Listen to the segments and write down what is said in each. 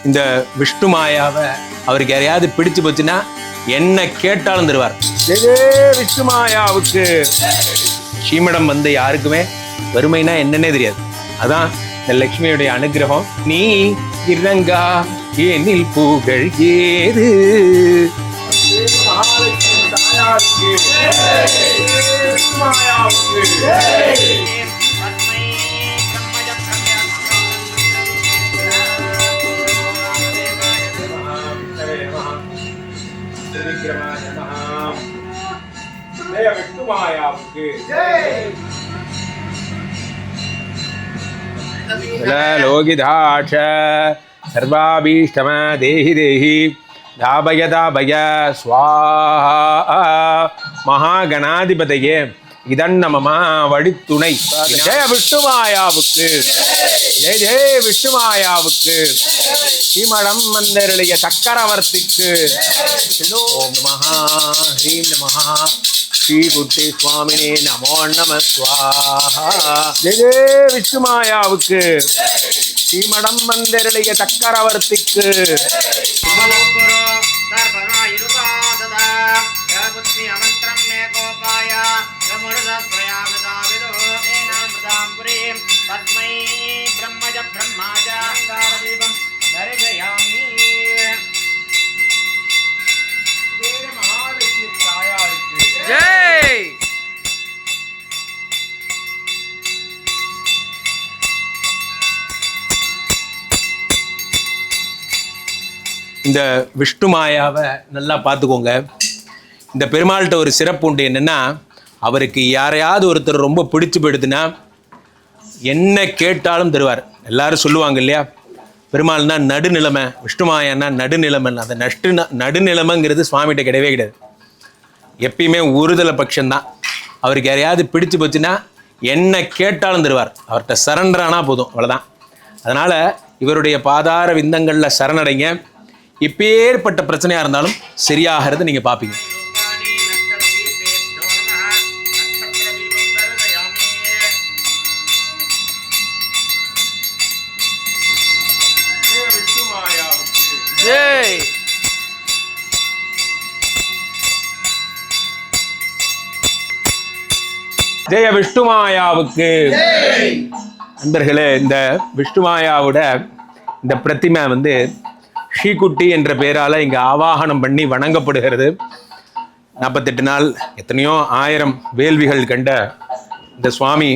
இந்த விஷ்ணு மாயாவை அவருக்கு யாரையாவது பிடிச்சு போச்சுன்னா என்ன கேட்டாலும் தருவார். விஷ்ணு மாயாவுக்கு ஸ்ரீமடம் வந்து யாருக்குமே வறுமைனா என்னன்னே தெரியாது. அதான் இந்த லக்ஷ்மியுடைய அனுகிரகம். நீ இறங்கா ஏனில் பூகள் ஏது. லோகிதாட்ச சர்வாபீஷ்டம தேஹி தேஹி தாபய தாபய ஸ்வாஹா. மகாகணாதிபதியே இதன்னமமா வழித்துணை. ஜெய விஷ்ணுமாயாவுக்கு, ஜெய ஜெய விஷ்ணுமாயாவுக்கு, ஸ்ரீமடம் மந்தருடைய சக்கரவர்த்திக்கு. ஓம் நமஹா ஹ்ரீம் நமஹா ஸ்ரீ குட்டி சுவாமினே நமோ நம ஸ்வாஹா. ஜெய ஜெய விஷ்ணுமாயாவுக்கு, ஸ்ரீமடம் மந்தருடைய சக்கரவர்த்திக்கு. இந்த விஷ்ணு மாயாவை நல்லா பார்த்துக்கோங்க. இந்த பெருமாள்கிட்ட ஒரு சிறப்பு உண்டு. என்னென்னா, அவருக்கு யாரையாவது ஒருத்தர் ரொம்ப பிடிச்சு போயிடுதுன்னா என்ன கேட்டாலும் தருவார். எல்லாரும் சொல்லுவாங்க இல்லையா, பெருமாள்னா நடுநிலைமை, விஷ்ணு மாயான்னா நடுநிலைமைன்னு. அந்த நடுநிலைமைங்கிறது சுவாமிகிட்ட கிடையவே கிடையாது. எப்பயுமே ஒருதலை பட்சம்தான். அவருக்கு யாரையாவது பிடிச்சு போச்சுன்னா என்ன கேட்டாலும் தருவார். அவர்கிட்ட சரண்டரானா போதும், அவ்வளோதான். அதனால் இவருடைய பாதார விந்தங்களில் சரணடைங்க. இப்பேற்பட்ட பிரச்சனையாக இருந்தாலும் சரியாகிறது நீங்கள் பார்ப்பீங்க. ஜெய் ஜெய விஷ்ணுமாயாவுக்கு. நண்பர்களே, இந்த விஷ்ணுமாயாவோட இந்த பிரதிமை வந்து ஸ்ரீகுட்டி என்ற பெயரால் இங்கே ஆவாகனம் பண்ணி வணங்கப்படுகிறது. 48 நாள் எத்தனையோ 1000 வேள்விகள் கண்ட இந்த சுவாமி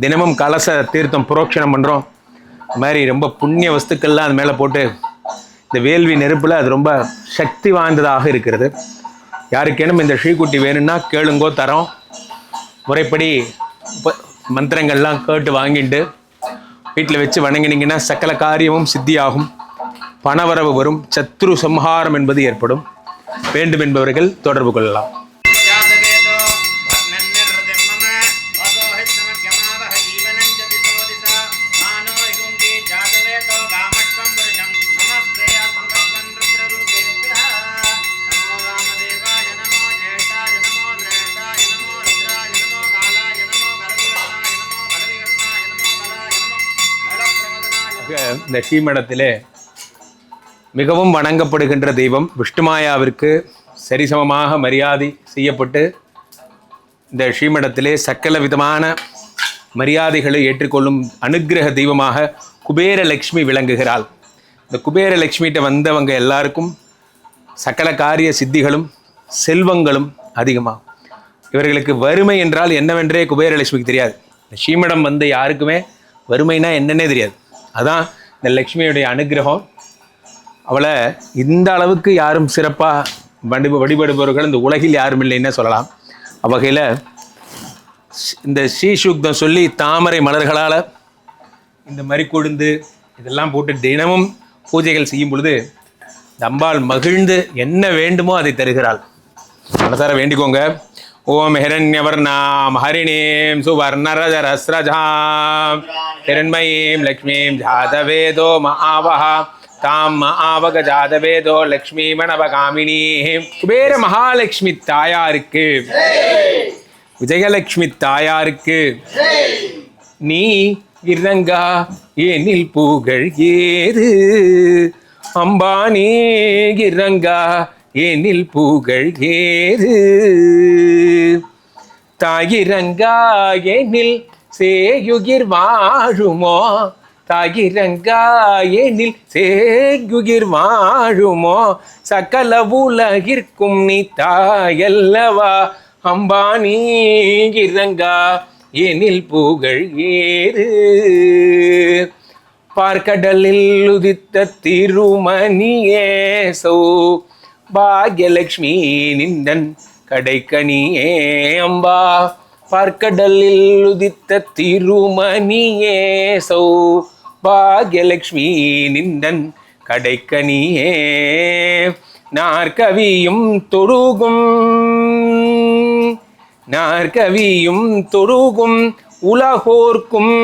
தினமும் கலச தீர்த்தம் புரோக்ஷனம் பண்ணுறோம். இந்த மாதிரி ரொம்ப புண்ணிய வஸ்துக்கள்லாம் அது மேலே போட்டு இந்த வேள்வி நெருப்பில் அது ரொம்ப சக்தி வாய்ந்ததாக இருக்கிறது. யாருக்கேனும் இந்த ஸ்ரீகுட்டி வேணும்னா கேளுங்கோ, தரோம். முறைப்படி மந்திரங்கள்லாம் கேட்டு வாங்கிட்டு வீட்டில் வச்சு வணங்கினீங்கன்னா சகல காரியமும் சித்தியாகும். பணவரவு வரும், சத்ரு சம்ஹாரம் என்பது ஏற்படும். வேண்டும் என்பவர்கள் தொடர்பு கொள்ளலாம். இந்த ஸ்ரீமடத்திலே மிகவும் வணங்கப்படுகின்ற தெய்வம் விஷ்ணுமாயாவிற்கு சரிசமமாக மரியாதை செய்யப்பட்டு இந்த ஸ்ரீமடத்திலே சகல விதமான மரியாதைகளை ஏற்றுக்கொள்ளும் அனுக்கிரக தெய்வமாக குபேரலக்ஷ்மி விளங்குகிறாள். இந்த குபேரலக்ஷ்மிகிட்ட வந்தவங்க எல்லாருக்கும் சகல காரிய சித்திகளும் செல்வங்களும் அதிகமாகும். இவர்களுக்கு வறுமை என்றால் என்னவென்றே குபேரலட்சுமிக்கு தெரியாது. இந்த ஸ்ரீமடம் வந்து யாருக்குமே வறுமைனா என்னன்னே தெரியாது. அதான் இந்த லக்ஷ்மியுடைய அனுகிரகம். அவளை இந்த அளவுக்கு யாரும் சிறப்பாக வழிபடுபவர்கள் இந்த உலகில் யாரும் இல்லைன்னு சொல்லலாம். அவ்வகையில் இந்த ஸ்ரீசூக்தம் சொல்லி தாமரை மலர்களால் இந்த மறிக்கொழுந்து இதெல்லாம் போட்டு தினமும் பூஜைகள் செய்யும் பொழுது இந்த அம்பாள் மகிழ்ந்து என்ன வேண்டுமோ அதை தருகிறாள். மனசார வேண்டிக்கோங்க. ஓம் ஹிரண்யவர்ணாம் ஹரிணீம் சுவர்ணரஜரஸ்ரஜாம் ஹிரண்மயீம் லக்ஷ்மீம் ஜாதவேதோ மஆவஹா தாம் மஆவக ஜாதவேதோ லக்ஷ்மீ மணவகாமினி. குபேர மகாலட்சுமி தாயாருக்கு, விஜயலட்சுமி தாயாருக்கு, நீ இறங்கா ஏனில் பூகள் ஏது. அம்பானே இறங்கா எனில் புகழ் ஏறு தாயிரங்கா எனில் சேயுகிர் வாழுமோ தாயிரங்கா எனில் சேயுகிர் வாழுமோ சகல உலகிற்கும் நீ தாயல்லவா அம்பானே இறங்கா எனில் புகழ் ஏறு பார்க்கடலில் உதித்த திருமணியே சௌ பாக்யலட்சுமி நிந்தன் கடைக்கணியே அம்பா பார்க்கடலில் உதித்த திருமணியே சௌ பாக்யலட்சுமி நிந்தன் கடைக்கணியே நாற்கவியும் தொழுகும் நாற்கவியும் தொழுகும் உலகோர்க்கும்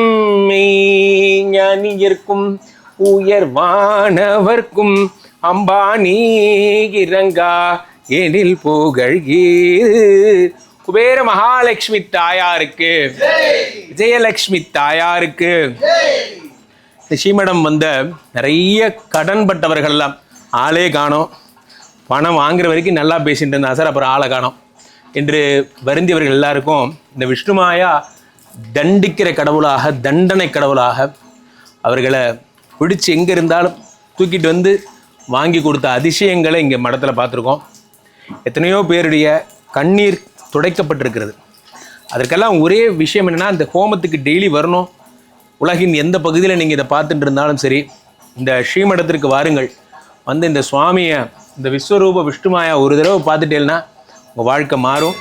மெய்ஞானியர்க்கும் உயர்வானவர்க்கும் அம்பானே இறங்கா எனில் புகழ் ஏறு குபேர மகாலட்சுமி தாயாருக்கு விஜயலட்சுமி தாயாருக்கு ஸ்ரீமடம் வந்த நிறைய கடன்பட்டவர்கள்லாம் ஆளே காணோம், பணம் வாங்குற வரைக்கும் நல்லா பேசிட்டு இருந்தா சார், அப்புறம் ஆளை காணோம் என்று வருந்தியவர்கள் எல்லாருக்கும் இந்த விஷ்ணுமாயா தண்டிக்கிற கடவுளாக, தண்டனை கடவுளாக அவர்களை பிடிச்சி எங்கே இருந்தாலும் தூக்கிட்டு வந்து வாங்கி கொடுத்த அதிசயங்களை இங்கே மடத்தில் பார்த்துருக்கோம். எத்தனையோ பேருடைய கண்ணீர் துடைக்கப்பட்டிருக்கிறது. அதற்கெல்லாம் ஒரே விஷயம் என்னென்னா, இந்த ஹோமத்துக்கு டெய்லி வரணும். உலகின் எந்த பகுதியில் நீங்கள் இதை பார்த்துட்டு இருந்தாலும் சரி, இந்த ஸ்ரீமடத்திற்கு வாருங்கள். வந்து இந்த சுவாமியை, இந்த விஸ்வரூப விஷ்ணுமாயா ஒரு தடவை பார்த்துட்டேன்னா உங்கள் வாழ்க்கை மாறும்.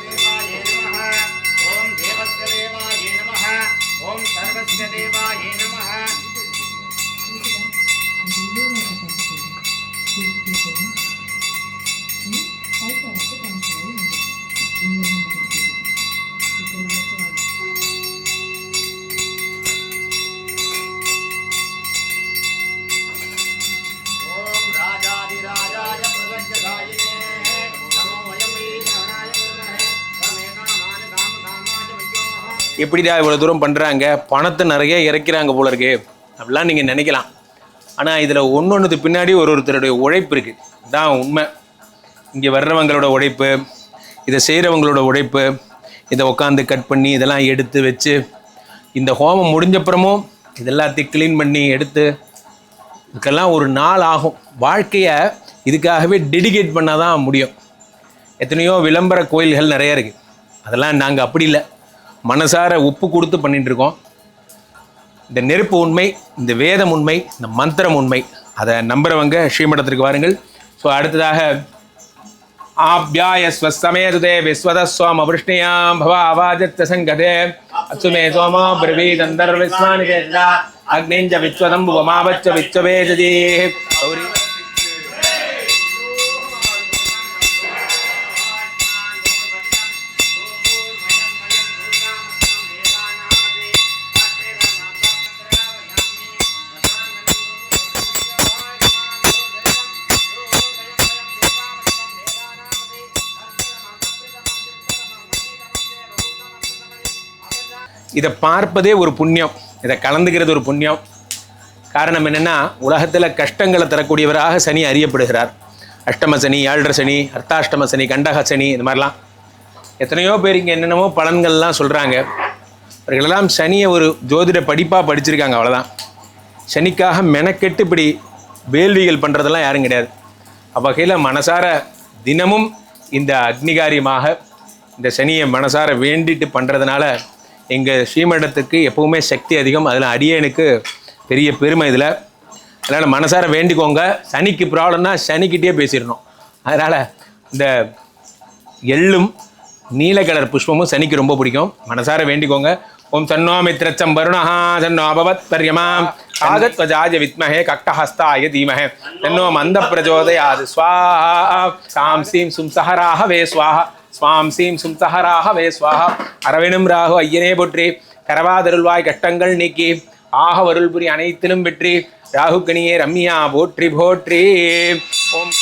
எப்படிடா இவ்வளோ தூரம் பண்ணுறாங்க, பணத்தை நிறைய இறக்கிறாங்க போல இருக்கு அப்படிலாம் நீங்கள் நினைக்கலாம். ஆனால் இதில் ஒன்றுக்கு பின்னாடி ஒருத்தருடைய உழைப்பு இருக்குது. இதுதான் உண்மை. இங்கே வர்றவங்களோட உழைப்பு, இதை செய்கிறவங்களோட உழைப்பு, இதை உட்காந்து கட் பண்ணி இதெல்லாம் எடுத்து வச்சு, இந்த ஹோமம் முடிஞ்சப்புறமும் இதெல்லாத்தையும் க்ளீன் பண்ணி எடுத்து, இதுக்கெல்லாம் ஒரு நாள் ஆகும். வாழ்க்கையை இதுக்காகவே டெடிகேட் பண்ணால் தான் முடியும். எத்தனையோ விளம்பர கோயில்கள் நிறைய இருக்குது. அதெல்லாம் நாங்கள் அப்படி இல்லை, மனசார உப்பு கொடுத்து பண்ணிட்டு இருக்கோம். இந்த நெருப்பு உண்மை, இந்த வேதம் உண்மை, இந்த மந்திரம் உண்மை. அதை நம்புறவங்க ஸ்ரீமடத்திற்கு வாருங்கள். ஸோ அடுத்ததாக ஆப்யாயஸ்வசமேதுதே விஸ்வதஸ்வாம் அவிஷ்ணியாம் பவ அவாஜத்த சங்கதே அச்சுமே சோமோ பிரவீதந்தர் விஸ்வானி வேதா அக்னிஞ்ச விஸ்வதம் புவமாவச்ச விஸ்வவேஜதி கௌரி. இதை பார்ப்பதே ஒரு புண்ணியம், இதை கலந்துக்கிறது ஒரு புண்ணியம். காரணம் என்னென்னா, உலகத்தில் கஷ்டங்களை தரக்கூடியவராக சனி அறியப்படுகிறார். அஷ்டம சனி, ஏழரை சனி, அர்த்தாஷ்டம சனி, கண்டக சனி, இது மாதிரிலாம் எத்தனையோ பேர் இங்கே என்னென்னமோ பலன்கள்லாம் சொல்கிறாங்க. அவர்களெல்லாம் சனியை ஒரு ஜோதிட படிப்பாக படிச்சிருக்காங்க, அவ்வளோதான். சனிக்காக மெனக்கெட்டு இப்படி வேள்விகள் பண்ணுறதெல்லாம் யாரும் கிடையாது. அவ்வகையில் மனசார தினமும் இந்த அக்னிகாரியமாக இந்த சனியை மனசார வேண்டிட்டு பண்ணுறதுனால எங்கள் ஸ்ரீமடத்துக்கு எப்போவுமே சக்தி அதிகம். அதில் அடியனுக்கு பெரிய பெருமை இதில். அதனால் மனசார வேண்டிக்கோங்க. சனிக்கு ப்ராப்ளம்னா சனிக்கிட்டே பேசிடணும். அதனால் இந்த எள்ளும் நீல கலர் புஷ்பமும் சனிக்கு ரொம்ப பிடிக்கும். மனசார வேண்டிக்கோங்க. ஓம் சன்னோ மித்ரச்சம் வருணஹா சன்னோ அபவத் பர்யமாம் காகத்வஜாய வித்மஹே கக்டஹஸ்தாய தீமஹே தன்னோ மந்த பிரச்சோதயாத் ஸ்வாஹா சாம் சீம் சும்சஹராஹ வே ஸ்வாஹா ஸ்வாம் சீம் சும்சஹராஹ வே ஸ்வாஹா. அரவினும் ராகு ஐயனே போற்றி, கரவாதருள்வாய் கஷ்டங்கள் நீக்கி ஆக வருள்புரி அனைத்திலும் வெற்றி, ராகுகணியே ரம்யா போற்றி போற்றி. ஓம்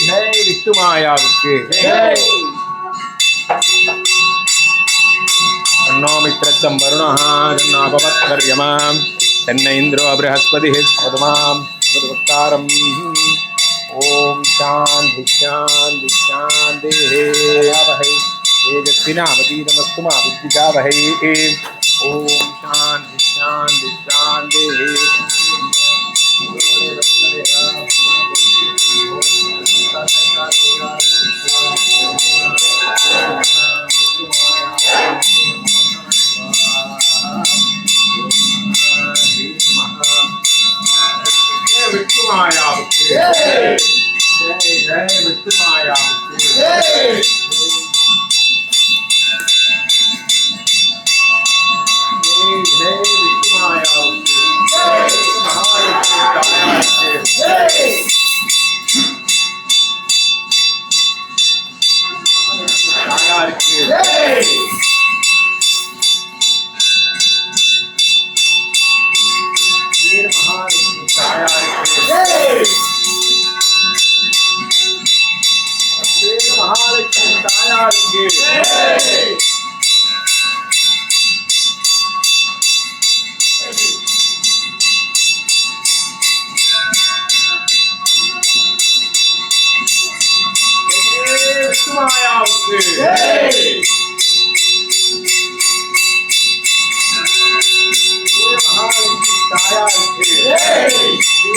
ஜெய் விஷ்ணு மாயாவுக்கு तन्नो मित्रचं वरुणः तन्नो भवत्वर्यमां तन्न इन्द्रो बृहस्पतिः स्वधमां भवद्वक्तारम् ॐ शान्ति शान्ति शान्तिः वै तेजस्विनामतीतमस्तु मा विद्विषावहै ॐ शान्ति शान्ति शान्तिः विष्णु मायावुक्के जय जय विष्णु मायावुक्के जय जय विष्णु मायावुक्के जय महालक्ष्मी जय महालक्ष्मी तायार के विष्णु मायावुक्के महालक्ष्मी तायार के